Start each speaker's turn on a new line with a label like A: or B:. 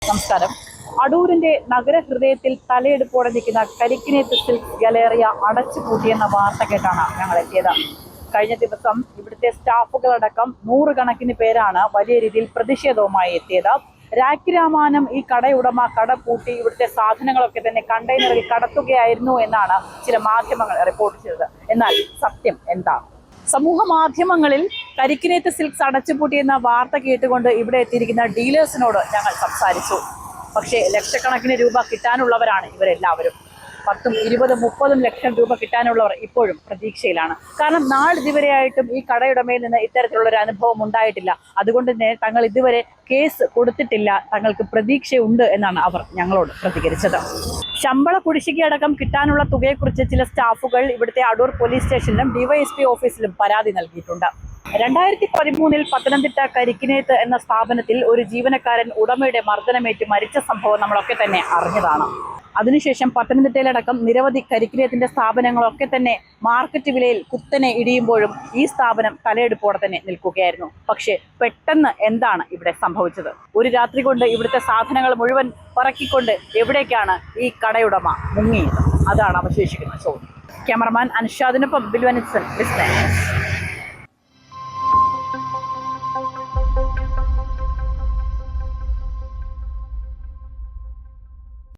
A: നമസ്കാരം. അടൂരിന്റെ നഗരഹൃദയത്തിൽ തലയെടുപ്പോടെ നിൽക്കുന്ന Karikkinethu silk Galleria അടച്ചുപൂട്ടിയെന്ന വാർത്ത കേട്ടാണ് ഞങ്ങൾ എത്തിയത്. കഴിഞ്ഞ ദിവസം ഇവിടുത്തെ സ്റ്റാഫുകളടക്കം നൂറുകണക്കിന് പേരാണ് വലിയ രീതിയിൽ പ്രതിഷേധവുമായി എത്തിയത്. രാഖി രാമാനം ഈ കടയുടമ കട പൂട്ടി ഇവിടുത്തെ സാധനങ്ങളൊക്കെ തന്നെ കണ്ടെയ്നറിൽ കടത്തുകയായിരുന്നു എന്നാണ് ചില മാധ്യമങ്ങൾ റിപ്പോർട്ട് ചെയ്തത്. എന്നാൽ സത്യം എന്താണ്? സമൂഹ മാധ്യമങ്ങളിൽ കരിക്കിനേത്ത് സിൽക്സ് അടച്ചുപൂട്ടിയെന്ന വാർത്ത കേട്ടുകൊണ്ട് ഇവിടെ എത്തിയിരിക്കുന്ന ഡീലേഴ്സിനോട് ഞങ്ങൾ സംസാരിച്ചു. പക്ഷേ ലക്ഷക്കണക്കിന് രൂപ കിട്ടാനുള്ളവരാണ് ഇവരെല്ലാവരും. 10, 20, 30 ലക്ഷം രൂപ കിട്ടാനുള്ളവർ ഇപ്പോഴും പ്രതീക്ഷയിലാണ്. കാരണം നാളിതുവരെയായിട്ടും ഈ കടയുടമയിൽ നിന്ന് ഇത്തരത്തിലുള്ള ഒരു അനുഭവം ഉണ്ടായിട്ടില്ല. അതുകൊണ്ട് തന്നെ തങ്ങൾ ഇതുവരെ കേസ് കൊടുത്തിട്ടില്ല, തങ്ങൾക്ക് പ്രതീക്ഷയുണ്ട് എന്നാണ് അവർ ഞങ്ങളോട് പ്രതികരിച്ചത്. ശമ്പള കുടിശ്ശികയടക്കം കിട്ടാനുള്ള തുകയെക്കുറിച്ച് ചില സ്റ്റാഫുകൾ ഇവിടുത്തെ അടൂർ പോലീസ് സ്റ്റേഷനിലും ഡിവൈഎസ്പി ഓഫീസിലും പരാതി നൽകിയിട്ടുണ്ട്. 2013 പത്തനംതിട്ട കരിക്കിനേത്ത് എന്ന സ്ഥാപനത്തിൽ ഒരു ജീവനക്കാരൻ ഉടമയുടെ മർദ്ദനമേറ്റ് മരിച്ച സംഭവം നമ്മളൊക്കെ തന്നെ അറിഞ്ഞതാണ്. അതിനുശേഷം പത്തനംതിട്ടയിലടക്കം നിരവധി കരിക്കിനേത്തിന്റെ സ്ഥാപനങ്ങളൊക്കെ തന്നെ മാർക്കറ്റ് വിലയിൽ കുത്തനെ ഇടിയുമ്പോഴും ഈ സ്ഥാപനം തലയെടുപ്പോടെ തന്നെ നിൽക്കുകയായിരുന്നു. പക്ഷേ പെട്ടെന്ന് എന്താണ് ഇവിടെ സംഭവിച്ചത്? ഒരു രാത്രി കൊണ്ട് ഇവിടുത്തെ സാധനങ്ങൾ മുഴുവൻ പറക്കിക്കൊണ്ട് എവിടേക്കാണ് ഈ കടയുടമ മുങ്ങിയത്? അതാണ് അവശേഷിക്കുന്ന ചോദ്യം. ക്യാമറമാൻ അൻഷാദിനൊപ്പം ബിൽവനിത്സൻ.